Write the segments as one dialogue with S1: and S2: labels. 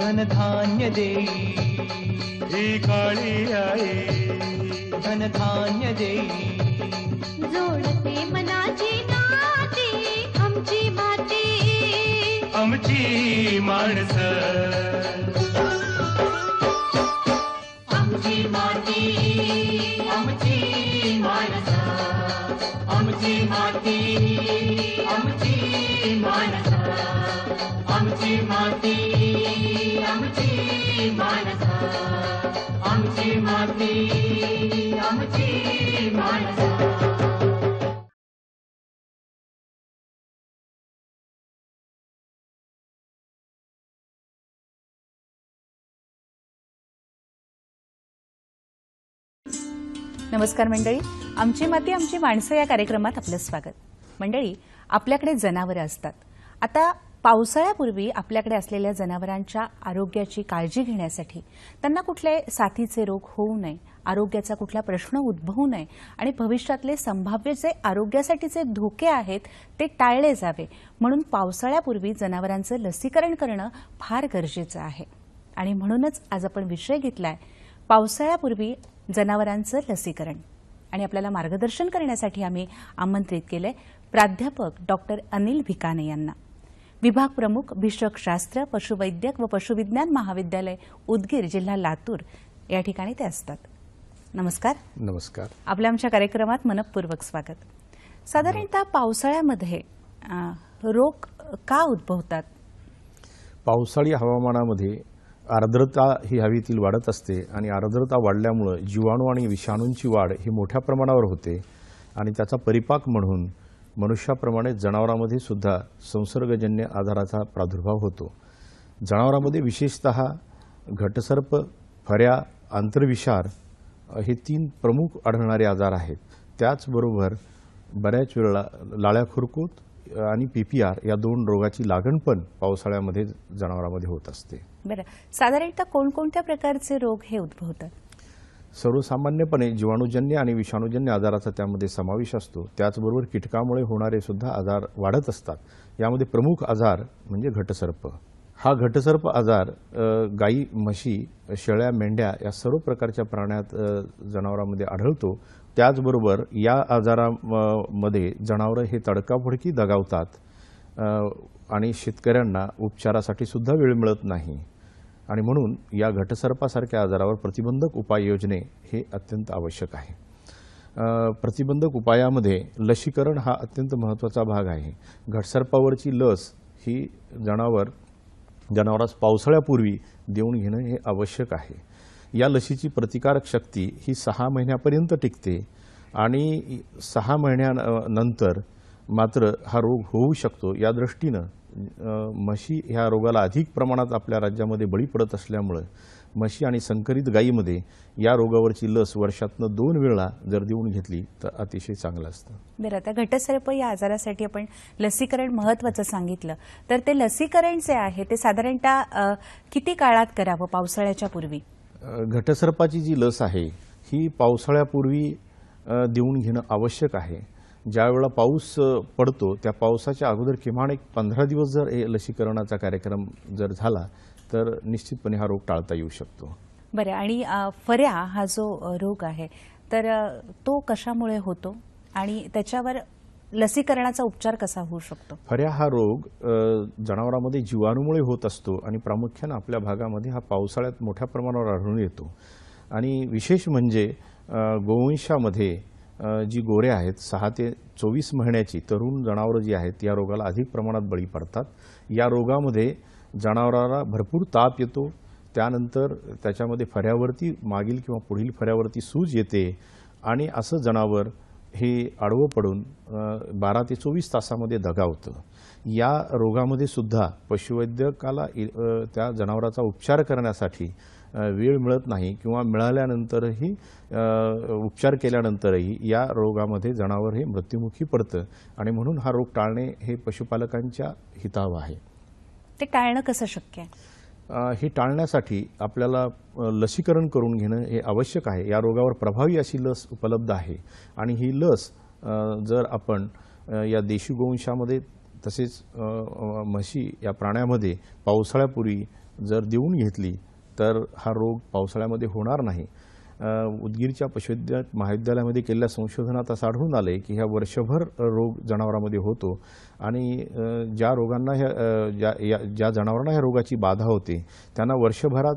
S1: धनधान्य देई
S2: ही काळी आई
S1: धनधान्य देई
S3: जोडते मनाची नाती आमची माती
S2: आमची माणसं
S1: आमची माती आमची माणसं आमची माती आमची माणसं आमची माती आमची माणसं आमची माती आमची माणसं.
S4: नमस्कार मंडळी, आमची माती आमची माणसं या कार्यक्रमात आपलं स्वागत. मंडळी, आपल्याकडे जनावरं असतात. आता पावसाळ्यापूर्वी आपल्याकडे असलेल्या जनावरांच्या आरोग्याची काळजी घेण्यासाठी त्यांना कुठले साथीचे रोग होऊ नये, आरोग्याचा कुठला प्रश्न उद्भवू नये आणि भविष्यातले संभाव्य जे आरोग्यासाठीचे धोके आहेत ते टाळले जावे म्हणून पावसाळ्यापूर्वी जनावरांचं लसीकरण करणं फार गरजेचं आहे. आणि म्हणूनच आज आपण विषय घेतलाय पावसाळ्यापूर्वी जनावरांचं लसीकरण. आणि आपल्याला मार्गदर्शन करण्यासाठी आम्ही आमंत्रित केले प्राध्यापक डॉक्टर अनिल भिकाणे यांना, विभाग प्रमुख भिषक शास्त्र, पशुवैद्यक व पशुविज्ञान महाविद्यालय उदगीर, जिल्हा लातूर या ठिकाणी ते असतात. नमस्कार.
S5: नमस्कार.
S4: आपल्या आमच्या कार्यक्रमात मनपूर्वक स्वागत. साधारणतः पावसाळ्यामध्ये रोग का उद्भवतात?
S5: पावसाळी हवामानामध्ये आर्द्रता ही हवेतील वाढत असते आणि आर्द्रता वाढल्यामुळे जीवाणू आणि विषाणूंची वाढ ही मोठ्या प्रमाणावर होते आणि त्याचा परिपाक म्हणून मनुष्याप्रमाणे जनावरांमध्ये सुद्धा संसर्गजन्य आजाराचा प्रादुर्भाव होतो. जनावरांमध्ये विशेषतः घटसर्प, फऱ्या, आंतरविषार हे 3 प्रमुख आढळणारे आजार आहेत. त्याचबरोबर बऱ्याच वेळेला लाळ्या खुरकूत आणि PPR या 2 रोगाची लागण पण पावसाळ्यामध्ये जनावरांमध्ये होत असते.
S4: बरं, साधारणतः कोणकोणत्या प्रकारचे रोग हे उद्भवतात?
S5: सर्वसामान्यपणे जीवाणूजन्य आणि विषाणूजन्य आजाराचा त्यामध्ये समावेश असतो. त्याचबरोबर कीटकामुळे होणारे सुद्धा आजार वाढत असतात. यामध्ये प्रमुख आजार म्हणजे घटसर्प. हा घटसर्प आजार गाई, म्हशी, शेळ्या, मेंढ्या या सर्व प्रकारच्या प्राण्यात जनावरांमध्ये आढळतो. त्याचबरोबर या आजारामध्ये जनावरं हे तडकाफडकी दगावतात आणि शेतकऱ्यांना उपचारासाठी सुद्धा वेळ मिळत नाही. आणि म्हणून या घटसर्पासारख्या आजारावर प्रतिबंधक उपाययोजने हे अत्यंत आवश्यक आहे. प्रतिबंधक उपायामध्ये लसीकरण हा अत्यंत महत्त्वाचा भाग आहे. घटसर्पावरची लस ही जनावरास पावसाळ्यापूर्वी देऊन घेणं हे आवश्यक आहे. या लसीची प्रतिकारक शक्ती ही 6 महिन्यापर्यंत टिकते आणि 6 महिन्यानंतर मात्र हा रोग होऊ शकतो. या दृष्टीनं म्हशी ह्या रोगाला अधिक प्रमाणात आपल्या राज्यामध्ये बळी पडत असल्यामुळे म्हशी आणि संकरित गायीमध्ये या रोगावरची लस वर्षातनं 2 वेळा जर देऊन घेतली तर अतिशय चांगलं असतं.
S4: बरं, आता घटसर्प या आजारासाठी आपण लसीकरण महत्त्वाचं सांगितलं, तर ते लसीकरण जे आहे ते साधारणतः किती काळात करावं पावसाळ्याच्या पूर्वी?
S5: घटसर्पाची जी लस आहे ही पावसाळ्यापूर्वी देऊन घेणं आवश्यक आहे. ज्यावेळेला पाऊस पडतो त्या पावसाच्या अगोदर किमान एक 15 दिवस जर हे लसीकरणाचा कार्यक्रम जर झाला तर निश्चितपणे हा रोग टाळता येऊ शकतो.
S4: बरं, आणि फऱ्या हा जो रोग आहे तर तो कशामुळे होतो आणि त्याच्यावर लसीकरणाचा उपचार कसा होऊ शकतो?
S5: फऱ्या हा रोग जनावरांमध्ये जीवाणूमुळे होत असतो आणि प्रामुख्याने आपल्या भागामध्ये हा पावसाळ्यात मोठ्या प्रमाणावर आढळून येतो. आणि विशेष म्हणजे गोवंशामध्ये जी गोरे आहेत 6 ते 24 महिन्याची तरुण जनावरं जी आहेत या रोगाला अधिक प्रमाणात बळी पडतात. या रोगामध्ये जनावराला भरपूर ताप येतो. त्यानंतर त्याच्यामध्ये फऱ्यावरती मागील किंवा पुढील फऱ्यावरती सूज येते आणि असं जनावर हे आडवं पडून 12 ते 24 तासामध्ये दगावतं. या रोगामध्ये सुद्धा पशुवैद्यकाला त्या जनावराचा उपचार करण्यासाठी वेळ मिळत नाही किंवा मिळाल्यानंतरही उपचार केल्यानंतरही या रोगामध्ये जनावर हे मृत्युमुखी पडतं आणि म्हणून हा रोग टाळणे हे पशुपालकांच्या हितावं आहे.
S4: ते टाळणं कसं शक्य आहे?
S5: हे टाळण्यासाठी आपल्याला लसीकरण करून घेणं हे आवश्यक आहे. या रोगावर प्रभावी अशी लस उपलब्ध आहे आणि ही लस जर आपण या देशी गोवंशामध्ये तसेच म्हशी या प्राण्यामध्ये पावसाळ्यापूर्वी जर देऊन घेतली तर हा रोग पावसाळ्यामध्ये होणार नाही. उदगीरच्या महाविद्यालयामध्ये केलेल्या संशोधनात असं आढळून आलंय की ह्या वर्षभर रोग जनावरांमध्ये होतो आणि ज्या रोगांना ज्या जनावरांना ह्या रोगाची बाधा होते त्यांना वर्षभरात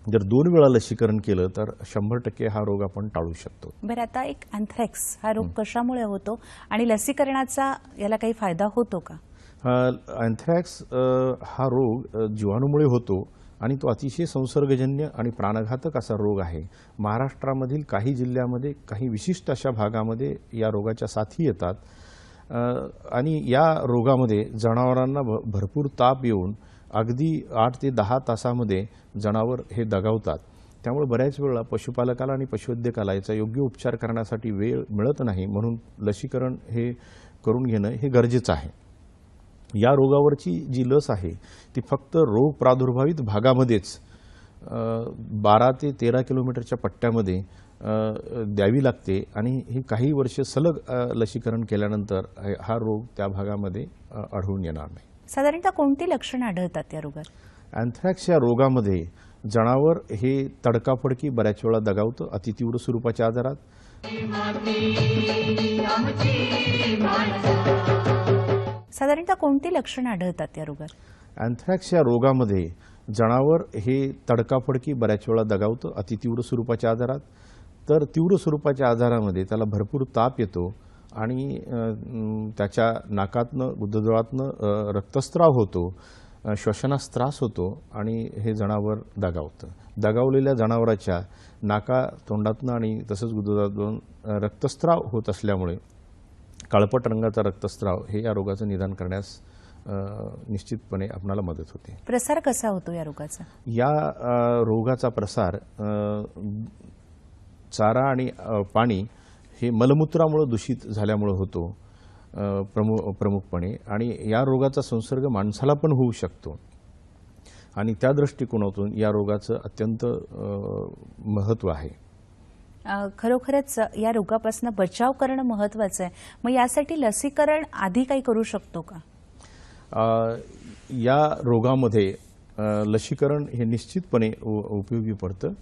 S5: जर 2 वेळा लसीकरण केलं तर 100% हा रोग आपण टाळू शकतो.
S4: बरं, आता एक अँथ्रॅक्स हा रोग कशामुळे होतो आणि लसीकरणाचा याला काही फायदा होतो का?
S5: अँथ्रॅक्स हा रोग जीवाणूमुळे होतो आणि तो अतिशय संसर्गजन्य आणि प्राणघातक असा रोग आहे. महाराष्ट्रामधील काही जिल्ह्यामध्ये काही विशिष्ट अशा भागामध्ये या रोगाच्या साथी येतात आणि या रोगामध्ये जनावरांना भरपूर ताप येऊन अगदी 8 ते 10 तासामध्ये जनावर हे दगावतात. त्यामुळे बऱ्याच वेळा पशुपालकाला आणि पशुवैद्यकाला याचा योग्य उपचार करण्यासाठी वेळ मिळत नाही. म्हणून लसीकरण हे करून घेणं हे गरजेचं आहे. या रोगावरची जी लस आहे ती फक्त रोग प्रादुर्भावित भागामध्येच 12 ते 13 किलोमीटरच्या पट्ट्यामध्ये द्यावी लागते आणि ही काही वर्ष सलग लसीकरण केल्यानंतर हा रोग त्या भागामध्ये आढळून येणार नाही.
S4: साधारणतः कोणती लक्षणं आढळतात या रोगात?
S5: अँथ्रॅक्स या रोगामध्ये जनावर हे तडकाफडकी बऱ्याच वेळा दगावतं. अतितीव्र स्वरूपाच्या आजारात
S4: साधारणतः कोणती लक्षणं आढळतात या रोगात?
S5: अँथ्रॅक्स या रोगामध्ये जनावर हे तडकाफडकी बऱ्याच वेळा दगावतं अतितीव्र स्वरूपाच्या आजारात. तर तीव्र स्वरूपाच्या आजारामध्ये त्याला भरपूर ताप येतो आणि त्याच्या नाकातनं गुदद्वारातनं रक्तस्राव होतो, श्वसनास त्रास होतो आणि हे जनावर दगावतं. दगावलेल्या जनावराच्या नाका तोंडातनं आणि तसंच गुदद्वारातून रक्तस्राव होत असल्यामुळे काळपट रंगाचा रक्तस्राव हे या रोगाचं निदान करण्यास निश्चितपणे आपणाला मदत होते.
S4: प्रसार कसा होतो या रोगाचा?
S5: या रोगाचा प्रसार चारा आणि पाणी हे मलमूत्रामुळे दूषित झाल्यामुळे होतो प्रमुखपणे आणि या रोगाचा संसर्ग माणसाला पण होऊ शकतो आणि त्या दृष्टिकोनातून या रोगाचं अत्यंत महत्त्व आहे.
S4: खरोखरच या रोगापासून बचाव करणं महत्त्वाचं आहे. मग यासाठी लसीकरण आधी काही करू शकतो का?
S5: या रोगामध्ये लसीकरण हे निश्चितपणे उपयोगी पडतं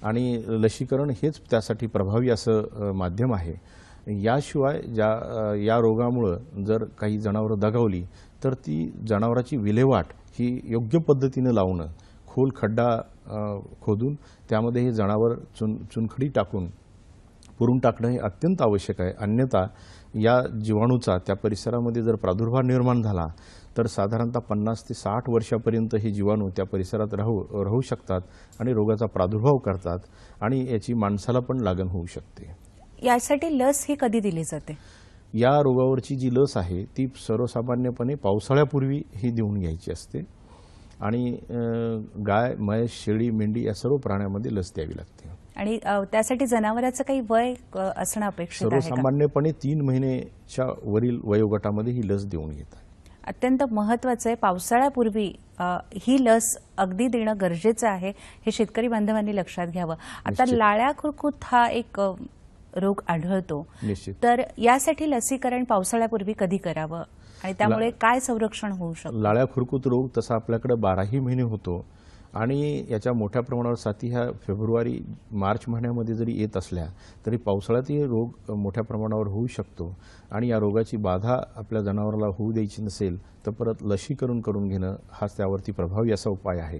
S5: आणि लसीकरण हेच त्यासाठी प्रभावी असं माध्यम आहे. याशिवाय या रोगामुळं जर काही जनावरं दगावली तर ती जनावराची विल्हेवाट ही योग्य पद्धतीनं लावणं, खोल खड्डा खोदून त्यामध्ये हे जनावर चुनखडी टाकून पुरून टाकणं हे अत्यंत आवश्यक आहे. अन्यथा या जीवाणूचा त्या परिसरामध्ये जर प्रादुर्भाव निर्माण झाला तर साधारणतः 50 ते 60 वर्षापर्यंत हे जीवाणू त्या परिसरात राहू शकतात आणि रोगाचा प्रादुर्भाव करतात आणि याची माणसाला पण लागण होऊ शकते.
S4: यासाठी लस ही कधी दिली जाते?
S5: या रोगावरची जी लस आहे ती सर्वसामान्यपणे पावसाळ्यापूर्वी ही देऊन घ्यायची असते आणि गाय, म्हैस, शेळी, मेंढी या सर्व प्राण्यांमध्ये लस द्यावी लागते.
S4: आणि त्यासाठी जनावराचं काही वय असणं अपेक्षित आहे का?
S5: सर्वसामान्यपणे 3 महिन्याच्या वरील वयोगटामध्ये ही लस देऊन घेतात.
S4: अत्यंत महत्त्वाचं आहे. पावसाळ्यापूर्वी ही लस अगदी देणं गरजेचं आहे, हे शेतकरी बांधवांनी लक्षात घ्यावं. आता लाळ्या खुरकूत हा एक रोग आढळतो,
S5: निश्चित.
S4: तर यासाठी लसीकरण पावसाळ्यापूर्वी कधी करावं आणि त्यामुळे काय संरक्षण होऊ शकतं?
S5: लाळ्या खुरकूत रोग तसा आपल्याकडे 12ही महिने होतो आणि याच्या मोठ्या प्रमाणावर साथी ह्या फेब्रुवारी मार्च महिन्यामध्ये जरी येत असल्या तरी पावसाळ्यातही रोग मोठ्या प्रमाणावर होऊ शकतो आणि या रोगाची बाधा आपल्या जनावराला होऊ द्यायची नसेल तर परत लसीकरण करून घेणं हाच त्यावरती प्रभावी असा उपाय आहे.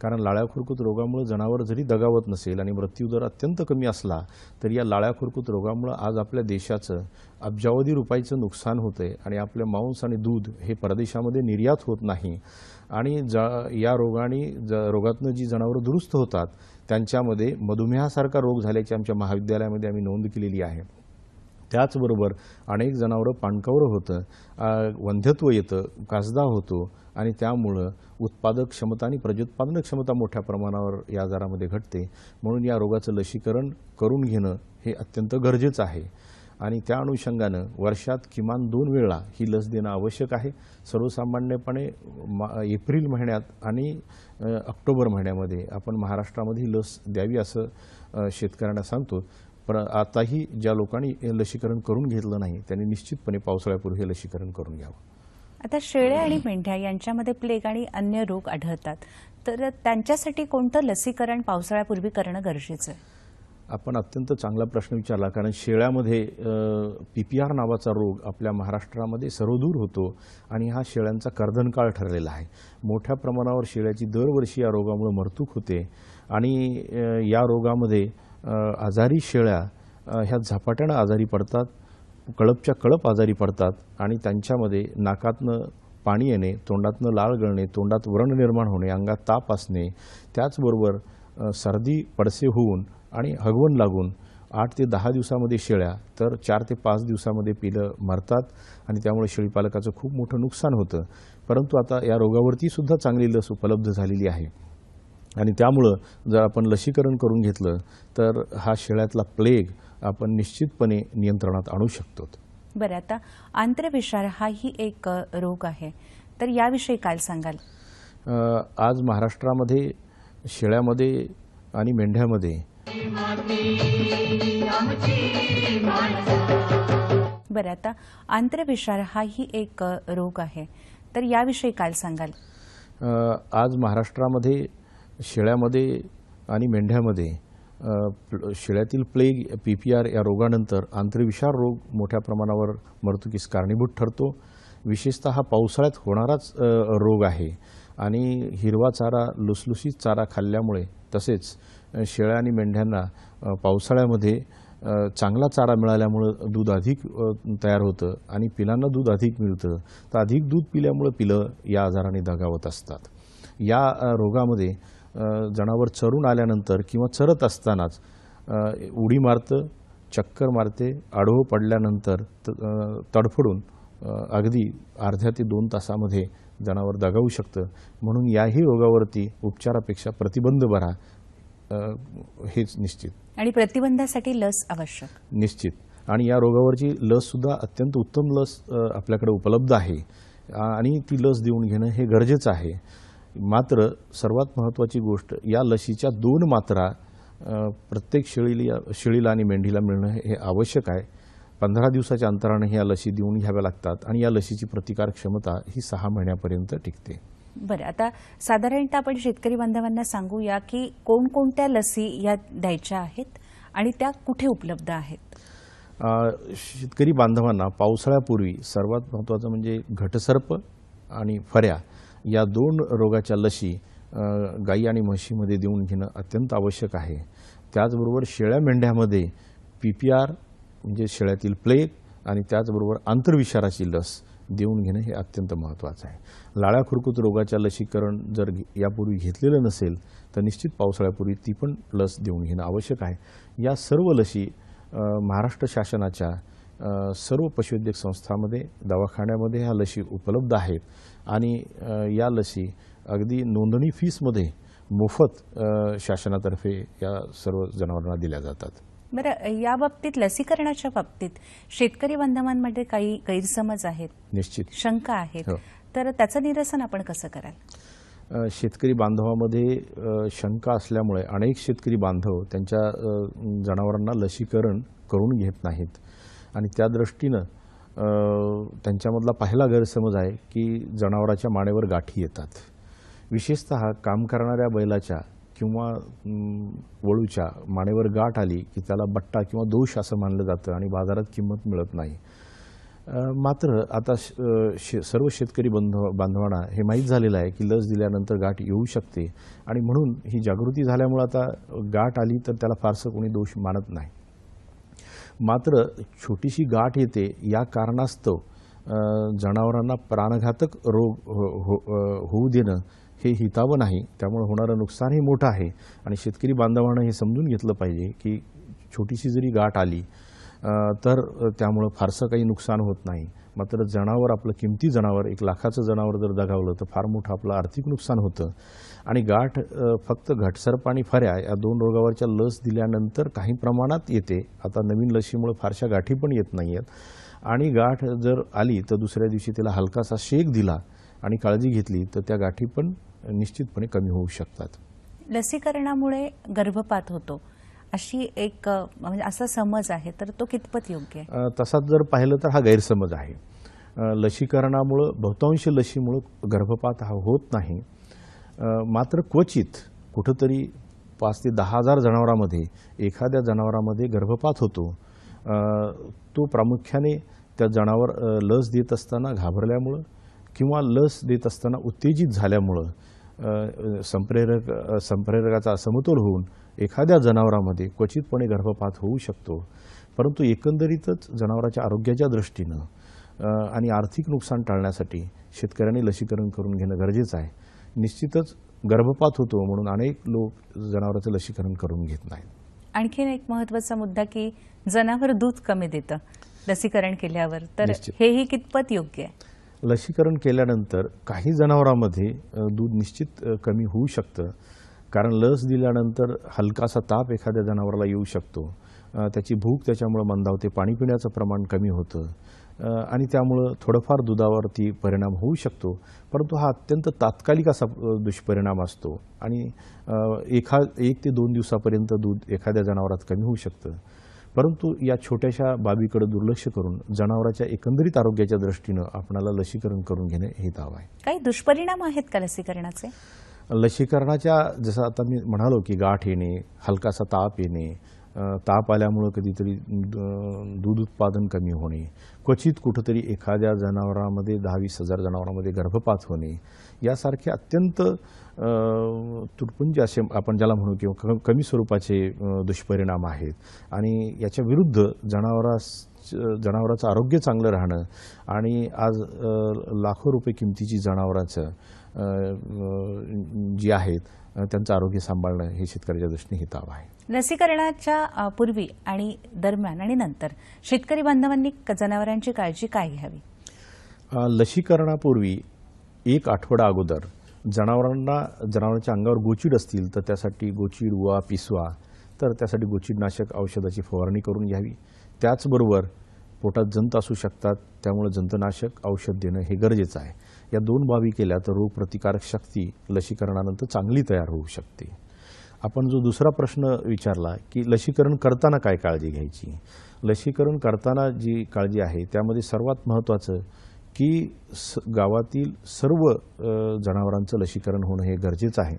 S5: कारण लाळ्या खुरकूत रोगामुळे जनावर जरी दगावत नसेल आणि मृत्यूदर अत्यंत कमी असला तरी या लाळ्या खुरकूत रोगामुळे आज आपल्या देशाचं अब्जावधी रुपयाचं नुकसान होतंय आणि आपलं मांस आणि दूध हे परदेशामध्ये निर्यात होत नाही आणि या रोगातनं जी जनावरं दुरुस्त होतात त्यांच्यामध्ये मधुमेहासारखा रोग झाल्याची आमच्या महाविद्यालयामध्ये आम्ही नोंद केलेली आहे. त्याचबरोबर अनेक जनावरं पाणकवरं होतं, वंध्यत्व येतं, कासदा होतो आणि त्यामुळं उत्पादक क्षमता आणि प्रत्युत्पादन क्षमता मोठ्या प्रमाणावर या आजारामध्ये घटते. म्हणून या रोगाचं लसीकरण करून घेणं हे अत्यंत गरजेचं आहे आणि त्या अनुषंगानं वर्षात किमान 2 वेळा ही लस देणं आवश्यक आहे. सर्वसामान्यपणे एप्रिल महिन्यात आणि ऑक्टोबर महिन्यामध्ये आपण महाराष्ट्रामध्ये ही लस द्यावी असं शेतकऱ्यांना सांगतो. पण आताही ज्या लोकांनी हे लसीकरण करून घेतलं नाही त्यांनी निश्चितपणे पावसाळ्यापूर्वी हे लसीकरण करून घ्यावं.
S4: आता शेळ्या आणि मेंढ्या यांच्यामध्ये प्लेग आणि अन्य रोग आढळतात, तर त्यांच्यासाठी कोणतं लसीकरण पावसाळ्यापूर्वी करणं गरजेचं आहे?
S5: आपण अत्यंत चांगला प्रश्न विचारला, कारण शेळ्यामध्ये PPR नावाचा रोग आपल्या महाराष्ट्रामध्ये सर्वदूर होतो आणि हा शेळ्यांचा कर्दनकाळ ठरलेला आहे. मोठ्या प्रमाणावर शेळ्याची दरवर्षी या रोगामुळे मरतूक होते आणि या रोगामध्ये आजारी शेळ्या ह्या झपाट्यानं आजारी पडतात, कळपच्या कळप आजारी पडतात आणि त्यांच्यामध्ये नाकातनं पाणी येणे, तोंडातनं लाळ गळणे, तोंडात व्रण निर्माण होणे, अंगात ताप असणे, त्याचबरोबर सर्दी पडसे होऊन आणि हगवण लागून 8 ते 10 दिवसामध्ये शेळ्या तर 4 ते 5 दिवसामध्ये पिलं मरतात आणि त्यामुळे शेळीपालकाचं खूप मोठं नुकसान होतं. परंतु आता या रोगावरती सुद्धा चांगली लस उपलब्ध झालेली आहे आणि त्यामुळं जर आपण लसीकरण करून घेतलं तर हा शेळ्यातला प्लेग आपण निश्चितपणे नियंत्रणात आणू शकतो.
S4: बरं, आता आंत्रविषार हाही एक रोग आहे, तर याविषयी काय सांगाल?
S5: आज महाराष्ट्रामध्ये शेळ्यामध्ये आणि मेंढ्यामध्ये
S4: बरं, आता आंत्रविषार हाही एक रोग आहे, तर याविषयी काय सांगाल?
S5: आज महाराष्ट्रामध्ये शेळ्यामध्ये आणि मेंढ्यामध्ये शेळ्यातील प्लेग PPR या रोगानंतर आंत्रविषार रोग मोठ्या प्रमाणावर मृत्यूकीस कारणीभूत ठरतो. विशेषतः हा पावसाळ्यात होणाराच रोग आहे आणि हिरवा चारा, लुसलुसीत चारा खाल्ल्यामुळे तसेच शेळ्या आणि मेंढ्यांना पावसाळ्यामध्ये चांगला चारा मिळाल्यामुळं दूध अधिक तयार होतं आणि पिलांना दूध अधिक मिळतं, तर अधिक दूध पिल्यामुळं पिलं या आजाराने दगावत असतात. या रोगामध्ये जनावर चरून आल्यानंतर किंवा चरत असतानाच उडी मारतं, चक्कर मारते, आडवं पडल्यानंतर तडफडून अगदी अर्ध्या ते 2 तासामध्ये जनावर दगावू शकतं. म्हणून याही रोगावरती उपचारापेक्षा प्रतिबंध बरा हेच निश्चित.
S4: आणि प्रतिबंधासाठी लस आवश्यक
S5: निश्चित. आणि या रोगावरची लससुद्धा अत्यंत उत्तम लस आपल्याकडे उपलब्ध आहे आणि ती लस देऊन घेणं हे गरजेचं आहे. मात्र सर्वात महत्त्वाची गोष्ट, या लसीच्या 2 मात्रा प्रत्येक शेळीला आणि मेंढीला मिळणं हे आवश्यक आहे. 15 दिवसाच्या अंतराने ह्या लसी देऊन घ्याव्या लागतात आणि या लसीची प्रतिकार क्षमता ही 6 महिन्यापर्यंत टिकते.
S4: बरं, आता साधारणतः आपण शेतकरी बांधवांना सांगूया की कोणकोणत्या लसी या द्यायच्या आहेत आणि त्या कुठे उपलब्ध आहेत?
S5: शेतकरी बांधवांना पावसाळ्यापूर्वी सर्वात महत्त्वाचं म्हणजे घटसर्प आणि फऱ्या या 2 रोगाच्या लसी गाई आणि म्हशीमध्ये देऊन घेणं अत्यंत आवश्यक आहे. त्याचबरोबर शेळ्या मेंढ्यामध्ये PPR म्हणजे शेळ्यातील प्लेग आणि त्याचबरोबर आंतरविषाराची लस देऊन घेणं हे अत्यंत महत्त्वाचं आहे. लाळ्या खुरकूत रोगाच्या लसीकरण जर यापूर्वी घेतलेलं नसेल तर निश्चित पावसाळ्यापूर्वी ती पण लस देऊन घेणं आवश्यक आहे. या सर्व लसी महाराष्ट्र शासनाच्या सर्व पशुवैद्यक संस्थांमध्ये, दवाखान्यामध्ये ह्या लसी उपलब्ध आहेत आणि या लसी अगदी नोंदणी फीसमध्ये मोफत शासनातर्फे या सर्व जनावरांना दिल्या जातात.
S4: बरं, या बाबतीत लसीकरणाच्या बाबतीत शेतकरी बांधवांमध्ये काही गैरसमज आहेत,
S5: निश्चित
S4: शंका आहेत,
S5: हो.
S4: तर त्याचं निरसन आपण कसं कराल?
S5: शेतकरी बांधवामध्ये शंका असल्यामुळे अनेक शेतकरी बांधव त्यांच्या जनावरांना लसीकरण करून घेत नाहीत आणि त्या दृष्टीनं त्यांच्यामधला पहिला गैरसमज आहे की जनावराच्या मानेवर गाठी येतात. विशेषतः काम करणाऱ्या बैलाच्या किंवा वळूच्या मानेवर गाठ आली की त्याला बट्टा किंवा दोष असं मानलं जातं आणि बाजारात किंमत मिळत नाही. मात्र आता सर्व शेतकरी बांधवांना हे माहीत झालेलं आहे की लस दिल्यानंतर गाठ येऊ शकते आणि म्हणून ही जागृती झाल्यामुळे आता गाठ आली तर त्याला फारसं कोणी दोष मानत नाही. मात्र छोटीशी गाठ येते या कारणास्तव जनावरांना प्राणघातक रोग होऊ देणं हे हितावं नाही. त्यामुळे होणारं नुकसानही मोठं आहे आणि शेतकरी बांधवांना हे समजून घेतलं पाहिजे की छोटीशी जरी गाठ आली तर त्यामुळं फारसं काही नुकसान होत नाही. मात्र जनावर, आपलं किमती जनावर, 1 लाखाचं जनावर जर दगावलं तर फार मोठं आपलं आर्थिक नुकसान होतं. आणि गाठ फक्त घटसर्प आणि फऱ्या या 2 रोगावरच्या लस दिल्यानंतर काही प्रमाणात येते. आता नवीन लसीमुळे फारशा गाठी पण येत नाही आहेत आणि गाठ जर आली तर दुसऱ्या दिवशी त्याला हलकासा शेक दिला आणि काळजी घेतली तर त्या गाठी पण निश्चितपणे कमी होऊ शकतात.
S4: लसीकरणामुळे गर्भपात होतो अशी एक म्हणजे असा समज आहे, तर तो कितपत योग्य आहे?
S5: तसाच जर पाहिलं तर हा गैरसमज आहे. लसीकरणामुळं बहुतांश लसीमुळं गर्भपात हा होत नाही. मात्र क्वचित कुठंतरी 5 ते 10,000 जनावरांमध्ये एखाद्या जनावरांमध्ये गर्भपात होतो. तो प्रामुख्याने त्या जनावर लस देत असताना घाबरल्यामुळं किंवा लस देत असताना उत्तेजित झाल्यामुळं संप्रेरकाचा असमतोल होऊन एखाद्या जनावरांमध्ये क्वचितपणे गर्भपात होऊ शकतो. परंतु एकंदरीतच जनावरांच्या आरोग्याच्या दृष्टीनं आणि आर्थिक नुकसान टाळण्यासाठी शेतकऱ्यांनी लसीकरण करून घेणं गरजेचं आहे. निश्चितच गर्भपात होतो म्हणून अनेक लोक जनावरांचं लसीकरण करून घेत नाहीत.
S4: आणखीन एक महत्त्वाचा मुद्दा की जनावर दूध कमी देतं लसीकरण केल्यावर, तर
S5: निश्चित.
S4: हेही कितपत योग्य आहे?
S5: लसीकरण केल्यानंतर काही जनावरांमध्ये दूध निश्चित कमी होऊ शकतं. कारण लस दिल्यानंतर हलकासा ताप एखाद्या जनावराला येऊ शकतो. त्याची भूक त्याच्यामुळं मंदावते, पाणी पिण्याचं प्रमाण कमी होतं आणि त्यामुळं थोडंफार दुधावरती परिणाम होऊ शकतो. परंतु हा अत्यंत तात्कालिक असा दुष्परिणाम असतो आणि 1 ते 2 दिवसापर्यंत दूध एखाद्या जनावरात कमी होऊ शकतं. परंतु या छोट्याशा बाबीकडे दुर्लक्ष करून जनावरांच्या एकंदरीत आरोग्याच्या दृष्टीनं आपणाला लसीकरण करून घेणे हे दावा आहे.
S4: काही दुष्परिणाम आहेत का लसीकरणाचे?
S5: लसीकरणाच्या जसं आता मी म्हणालो की गाठ येणे, हलकासा ताप येणे, ताप आल्यामुळं कधीतरी दूध उत्पादन कमी होणे, क्वचित कुठंतरी एखाद्या जनावरांमध्ये 10-20 हजार जनावरांमध्ये गर्भपात होणे, यासारखे अत्यंत तुटपुंजे असे आपण ज्याला म्हणू किंवा कमी स्वरूपाचे दुष्परिणाम आहेत. आणि याच्या विरुद्ध जनावराचं आरोग्य चांगलं राहणं आणि आज लाखो रुपये किमतीची जनावरांचं जी आहेत त्यांचं आरोग्य सांभाळणं हे शेतकऱ्याच्या दृष्टीने हितावं आहे.
S4: लसीकरणाच्या पूर्वी आणि दरम्यान आणि नंतर शेतकरी बांधवांनी जनावरांची काळजी काय घ्यावी?
S5: लसीकरणापूर्वी 1 आठवडा अगोदर जनावरांच्या अंगावर गोचीड असतील तर त्यासाठी गोचीड उवा पिसवा, तर त्यासाठी गोचीडनाशक औषधाची फवारणी करून घ्यावी. त्याचबरोबर पोटात जंत असू शकतात, त्यामुळे जंतनाशक औषध देणं हे गरजेचं आहे. या 2 बाबी केल्या तर रोगप्रतिकारक शक्ती लसीकरणानंतर चांगली तयार होऊ शकते. आपण जो दुसरा प्रश्न विचारला की लसीकरण करताना काय काळजी घ्यायची, लसीकरण करताना जी काळजी आहे त्यामध्ये सर्वात महत्त्वाचं की गावातील सर्व जनावरांचं लसीकरण होणं हे गरजेचं आहे.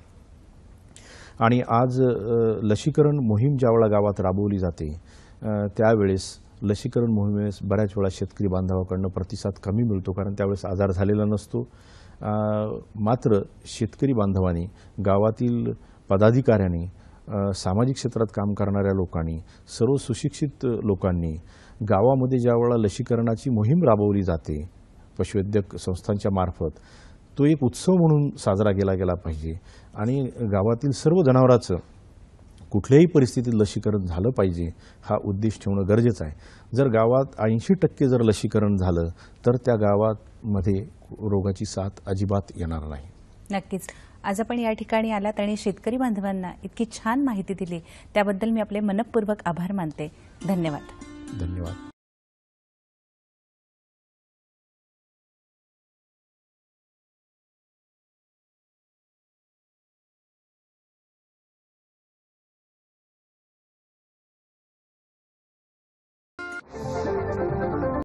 S5: आणि आज लसीकरण मोहीम ज्यावेळेला गावात राबवली जाते त्यावेळेस लसीकरण मोहिमेस बऱ्याच वेळा शेतकरी बांधवाकडनं प्रतिसाद कमी मिळतो, कारण त्यावेळेस आजार झालेला नसतो. मात्र शेतकरी बांधवांनी, गावातील पदाधिकाऱ्यांनी, सामाजिक क्षेत्रात काम करणाऱ्या लोकांनी, सर्व सुशिक्षित लोकांनी गावामध्ये ज्यावेळेला लसीकरणाची मोहीम राबवली जाते पशुवैद्यक संस्थांच्या मार्फत, तो एक उत्सव म्हणून साजरा केला गेला पाहिजे आणि गावातील सर्व जनावरांचं कुठल्याही परिस्थितीत लसीकरण झालं पाहिजे हा उद्देश ठेवणं गरजेचं आहे. जर गावात 80% जर लसीकरण झालं तर त्या गावामध्ये रोगाची साथ अजिबात येणार नाही.
S4: नक्कीच. आज आपण या ठिकाणी आलात आणि शेतकरी बांधवांना इतकी छान माहिती दिली त्याबद्दल मी आपले मनःपूर्वक आभार मानते. धन्यवाद.
S5: धन्यवाद.